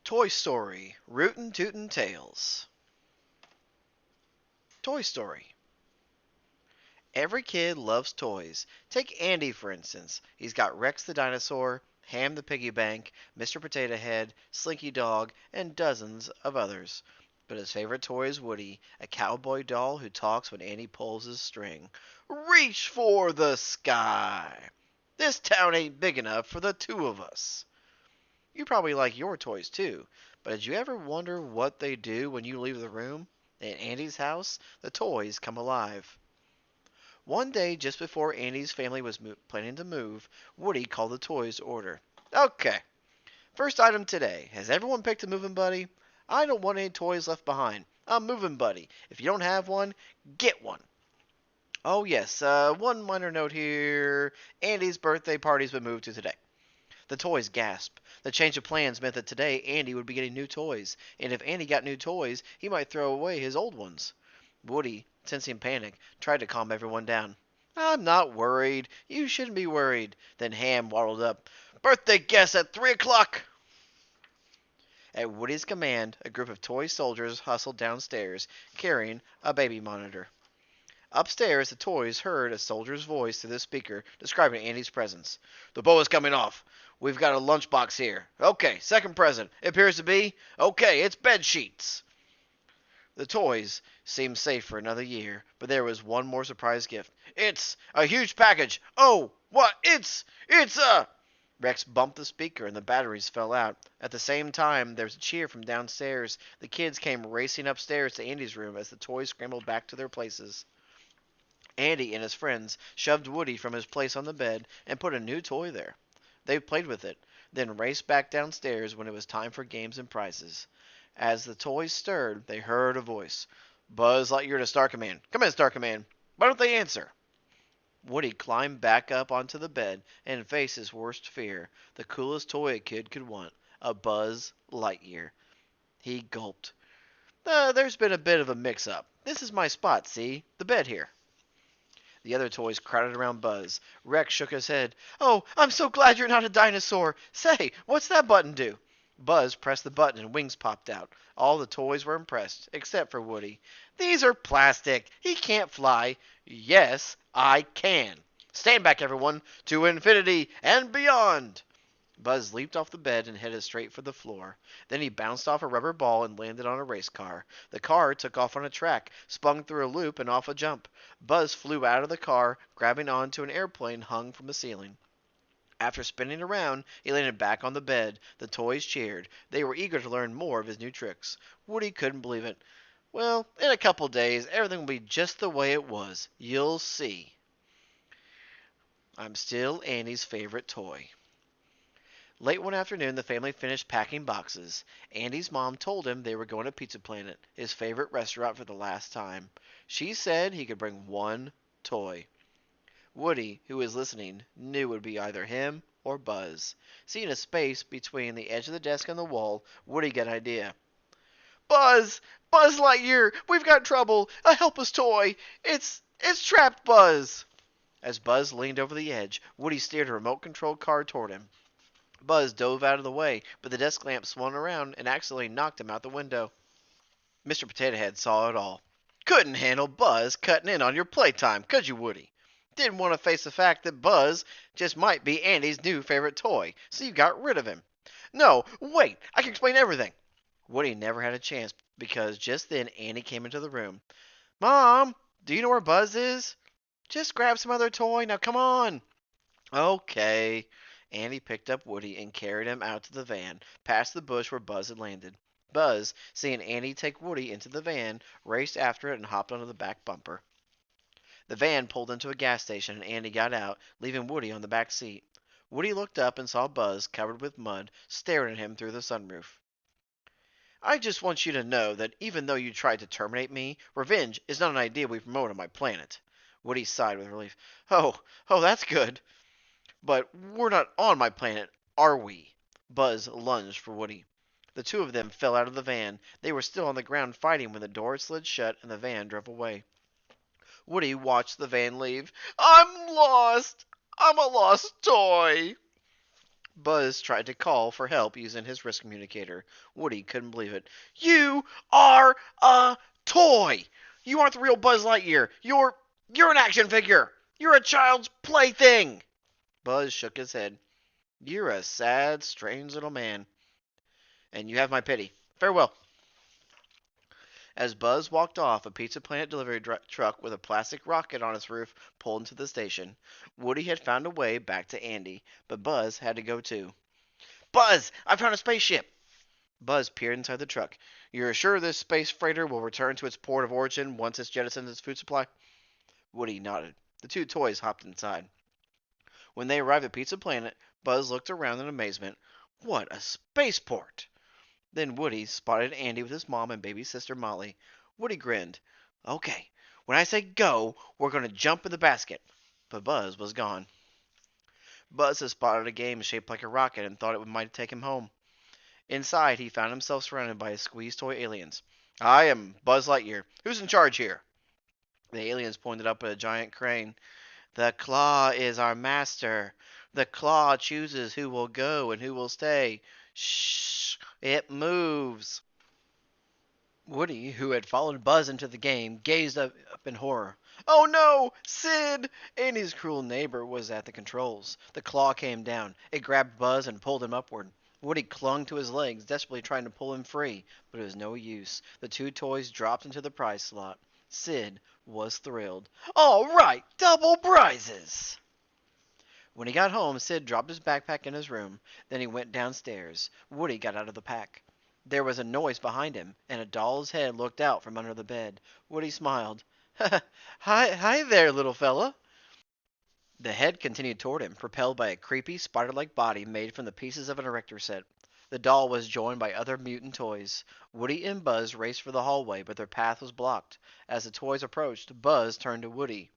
Toy Story, Rootin Tootin Tales. Toy Story. Every kid loves toys. Take Andy, for instance. He's got Rex the dinosaur, Ham the piggy bank, Mr. Potato Head, Slinky Dog, and dozens of others. But his favorite toy is Woody, a cowboy doll who talks when Andy pulls his string. Reach for the sky! This town ain't big enough for the two of us. You probably like your toys too, but did you ever wonder what they do when you leave the room? In Andy's house, the toys come alive. One day, just before Andy's family was planning to move, Woody called the toys to order. Okay, first item today. Has everyone picked a moving buddy? I don't want any toys left behind. A moving buddy. If you don't have one, get one. Oh yes, one minor note here. Andy's birthday party's been moved to today. The toys gasped. The change of plans meant that today Andy would be getting new toys, and if Andy got new toys, he might throw away his old ones. Woody, sensing panic, tried to calm everyone down. I'm not worried. You shouldn't be worried. Then Ham waddled up. Birthday guest at 3 o'clock! At Woody's command, a group of toy soldiers hustled downstairs, carrying a baby monitor. Upstairs, the toys heard a soldier's voice through the speaker describing Andy's presence. The bow is coming off. We've got a lunchbox here. Okay, second present. It appears to be. Okay, it's bed sheets. The toys seemed safe for another year, but there was one more surprise gift. It's a huge package. Oh, what? It's a... Rex bumped the speaker and the batteries fell out. At the same time, there was a cheer from downstairs. The kids came racing upstairs to Andy's room as the toys scrambled back to their places. Andy and his friends shoved Woody from his place on the bed and put a new toy there. They played with it, then raced back downstairs when it was time for games and prizes. As the toys stirred, they heard a voice. Buzz Lightyear to Star Command. Come in, Star Command. Why don't they answer? Woody climbed back up onto the bed and faced his worst fear, the coolest toy a kid could want, a Buzz Lightyear. He gulped. There's been a bit of a mix-up. This is my spot, see? The bed here. The other toys crowded around Buzz. Rex shook his head. Oh, I'm so glad you're not a dinosaur. Say, what's that button do? Buzz pressed the button and wings popped out. All the toys were impressed, except for Woody. These are plastic. He can't fly. Yes, I can. Stand back, everyone. To infinity and beyond. Buzz leaped off the bed and headed straight for the floor. Then he bounced off a rubber ball and landed on a race car. The car took off on a track, spun through a loop, and off a jump. Buzz flew out of the car, grabbing onto an airplane hung from the ceiling. After spinning around, he landed back on the bed. The toys cheered. They were eager to learn more of his new tricks. Woody couldn't believe it. Well, in a couple days, everything will be just the way it was. You'll see. I'm still Annie's favorite toy. Late one afternoon, the family finished packing boxes. Andy's mom told him they were going to Pizza Planet, his favorite restaurant, for the last time. She said he could bring one toy. Woody, who was listening, knew it would be either him or Buzz. Seeing a space between the edge of the desk and the wall, Woody got an idea. Buzz! Buzz Lightyear! We've got trouble! Help us, toy! It's trapped, Buzz! As Buzz leaned over the edge, Woody steered a remote-controlled car toward him. Buzz dove out of the way, but the desk lamp swung around and accidentally knocked him out the window. Mr. Potato Head saw it all. Couldn't handle Buzz cutting in on your playtime, could you, Woody? Didn't want to face the fact that Buzz just might be Andy's new favorite toy, so you got rid of him. No, wait, I can explain everything. Woody never had a chance because just then Andy came into the room. Mom, do you know where Buzz is? Just grab some other toy, now come on. Okay. Andy picked up Woody and carried him out to the van, past the bush where Buzz had landed. Buzz, seeing Andy take Woody into the van, raced after it and hopped onto the back bumper. The van pulled into a gas station and Andy got out, leaving Woody on the back seat. Woody looked up and saw Buzz, covered with mud, staring at him through the sunroof. I just want you to know that even though you tried to terminate me, revenge is not an idea we promote on my planet. Woody sighed with relief. Oh, that's good. But we're not on my planet, are we? Buzz lunged for Woody. The two of them fell out of the van. They were still on the ground fighting when the door slid shut and the van drove away. Woody watched the van leave. I'm lost! I'm a lost toy! Buzz tried to call for help using his wrist communicator. Woody couldn't believe it. You are a toy! You aren't the real Buzz Lightyear! You're an action figure! You're a child's plaything! Buzz shook his head. You're a sad, strange little man, and you have my pity. Farewell. As Buzz walked off, a Pizza Planet delivery truck with a plastic rocket on its roof pulled into the station. Woody had found a way back to Andy, but Buzz had to go too. Buzz, I found a spaceship! Buzz peered inside the truck. You're sure this space freighter will return to its port of origin once it's jettisoned its food supply? Woody nodded. The two toys hopped inside. When they arrived at Pizza Planet, Buzz looked around in amazement. What a spaceport! Then Woody spotted Andy with his mom and baby sister Molly. Woody grinned. Okay, when I say go, we're going to jump in the basket. But Buzz was gone. Buzz had spotted a game shaped like a rocket and thought it might take him home. Inside, he found himself surrounded by his squeeze toy aliens. I am Buzz Lightyear. Who's in charge here? The aliens pointed up at a giant crane. The claw is our master. The claw chooses who will go and who will stay. Shh, it moves. Woody, who had followed Buzz into the game, gazed up in horror. Oh no! Sid! Andy's cruel neighbor was at the controls. The claw came down. It grabbed Buzz and pulled him upward. Woody clung to his legs, desperately trying to pull him free, but it was no use. The two toys dropped into the prize slot. Sid was thrilled. All right, double prizes! When he got home, Sid dropped his backpack in his room. Then he went downstairs. Woody got out of the pack. There was a noise behind him, and a doll's head looked out from under the bed. Woody smiled. Hi there, little fella. The head continued toward him, propelled by a creepy, spider-like body made from the pieces of an erector set. The doll was joined by other mutant toys. Woody and Buzz raced for the hallway, but their path was blocked. As the toys approached, Buzz turned to Woody.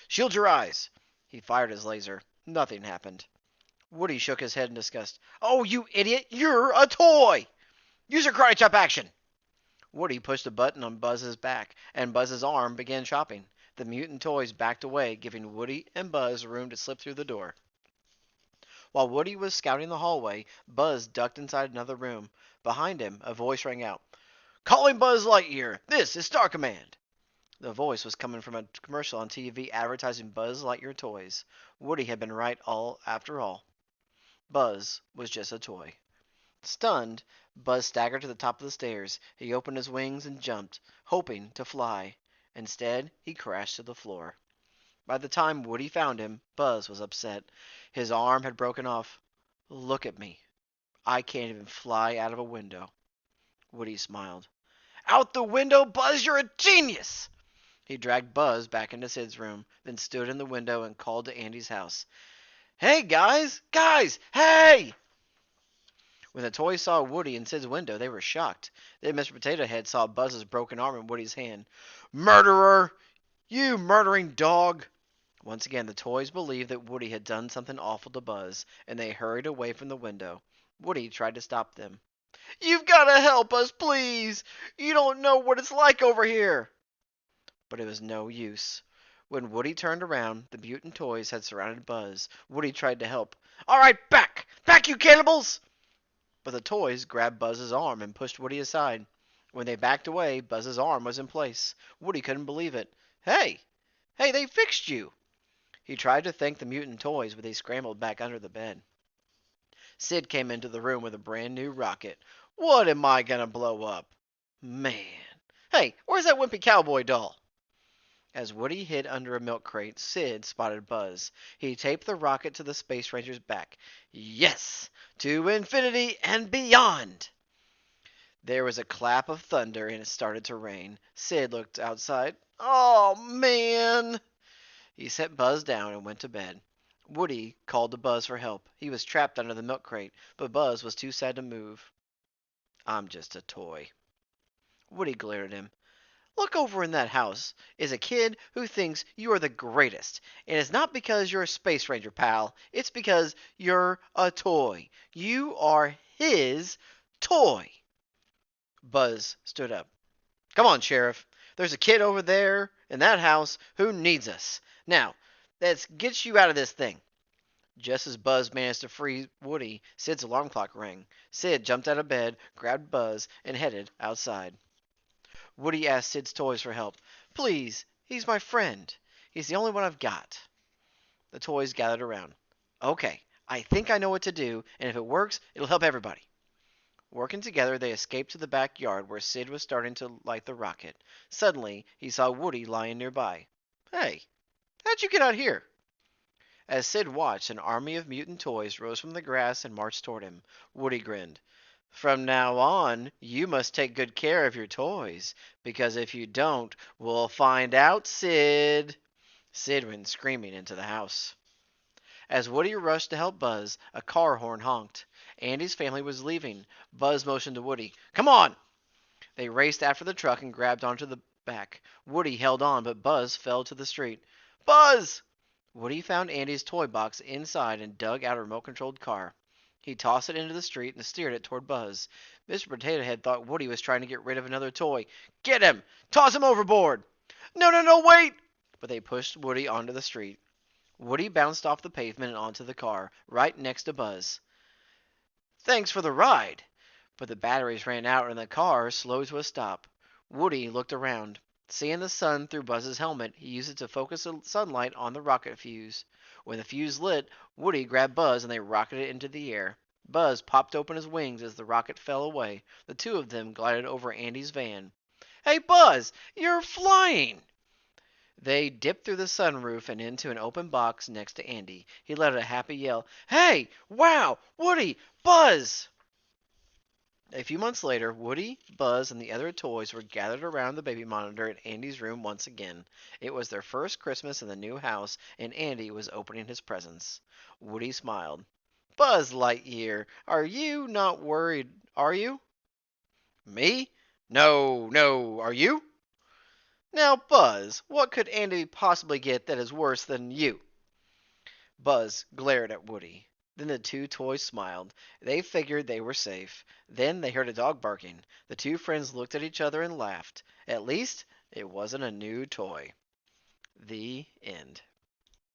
Shield your eyes! He fired his laser. Nothing happened. Woody shook his head in disgust. Oh, you idiot! You're a toy! Use your karate chop action! Woody pushed a button on Buzz's back, and Buzz's arm began chopping. The mutant toys backed away, giving Woody and Buzz room to slip through the door. While Woody was scouting the hallway, Buzz ducked inside another room. Behind him, a voice rang out. Calling Buzz Lightyear! This is Star Command! The voice was coming from a commercial on TV advertising Buzz Lightyear toys. Woody had been right after all. Buzz was just a toy. Stunned, Buzz staggered to the top of the stairs. He opened his wings and jumped, hoping to fly. Instead, he crashed to the floor. By the time Woody found him, Buzz was upset. His arm had broken off. Look at me. I can't even fly out of a window. Woody smiled. Out the window, Buzz, you're a genius! He dragged Buzz back into Sid's room, then stood in the window and called to Andy's house. Hey, guys! Guys! Hey! When the toys saw Woody in Sid's window, they were shocked. Then Mr. Potato Head saw Buzz's broken arm in Woody's hand. Murderer! You murdering dog! Once again, the toys believed that Woody had done something awful to Buzz, and they hurried away from the window. Woody tried to stop them. You've got to help us, please! You don't know what it's like over here! But it was no use. When Woody turned around, the mutant toys had surrounded Buzz. Woody tried to help. All right, back! Back, you cannibals! But the toys grabbed Buzz's arm and pushed Woody aside. When they backed away, Buzz's arm was in place. Woody couldn't believe it. Hey! Hey, they fixed you! He tried to thank the mutant toys, but they scrambled back under the bed. Sid came into the room with a brand new rocket. What am I gonna blow up? Man. Hey, where's that wimpy cowboy doll? As Woody hid under a milk crate, Sid spotted Buzz. He taped the rocket to the Space Ranger's back. Yes! To infinity and beyond! There was a clap of thunder and it started to rain. Sid looked outside. Oh, man! He set Buzz down and went to bed. Woody called to Buzz for help. He was trapped under the milk crate, but Buzz was too sad to move. I'm just a toy. Woody glared at him. Look over in that house is a kid who thinks you are the greatest. And it's not because you're a Space Ranger, pal. It's because you're a toy. You are his toy. Buzz stood up. Come on, Sheriff. There's a kid over there in that house who needs us. Now, let's get you out of this thing. Just as Buzz managed to free Woody, Sid's alarm clock rang. Sid jumped out of bed, grabbed Buzz, and headed outside. Woody asked Sid's toys for help. Please, he's my friend. He's the only one I've got. The toys gathered around. Okay, I think I know what to do, and if it works, it'll help everybody. Working together, they escaped to the backyard where Sid was starting to light the rocket. Suddenly, he saw Woody lying nearby. Hey, how'd you get out here? As Sid watched, an army of mutant toys rose from the grass and marched toward him. Woody grinned. From now on, you must take good care of your toys, because if you don't, we'll find out, Sid. Sid went screaming into the house. As Woody rushed to help Buzz, a car horn honked. Andy's family was leaving. Buzz motioned to Woody. Come on! They raced after the truck and grabbed onto the back. Woody held on, but Buzz fell to the street. Buzz! Woody found Andy's toy box inside and dug out a remote-controlled car. He tossed it into the street and steered it toward Buzz. Mr. Potato Head thought Woody was trying to get rid of another toy. Get him! Toss him overboard! No, no, no, wait! But they pushed Woody onto the street. Woody bounced off the pavement and onto the car, right next to Buzz. Thanks for the ride! But the batteries ran out and the car slowed to a stop. Woody looked around. Seeing the sun through Buzz's helmet, he used it to focus the sunlight on the rocket fuse. When the fuse lit, Woody grabbed Buzz and they rocketed into the air. Buzz popped open his wings as the rocket fell away. The two of them glided over Andy's van. Hey, Buzz! You're flying! They dipped through the sunroof and into an open box next to Andy. He let out a happy yell. Hey! Wow! Woody! Buzz! A few months later, Woody, Buzz, and the other toys were gathered around the baby monitor in Andy's room once again. It was their first Christmas in the new house, and Andy was opening his presents. Woody smiled. Buzz Lightyear, are you not worried, are you? Me? No, no, are you? Now, Buzz, what could Andy possibly get that is worse than you? Buzz glared at Woody. Then the two toys smiled. They figured they were safe. Then they heard a dog barking. The two friends looked at each other and laughed. At least, it wasn't a new toy. The end.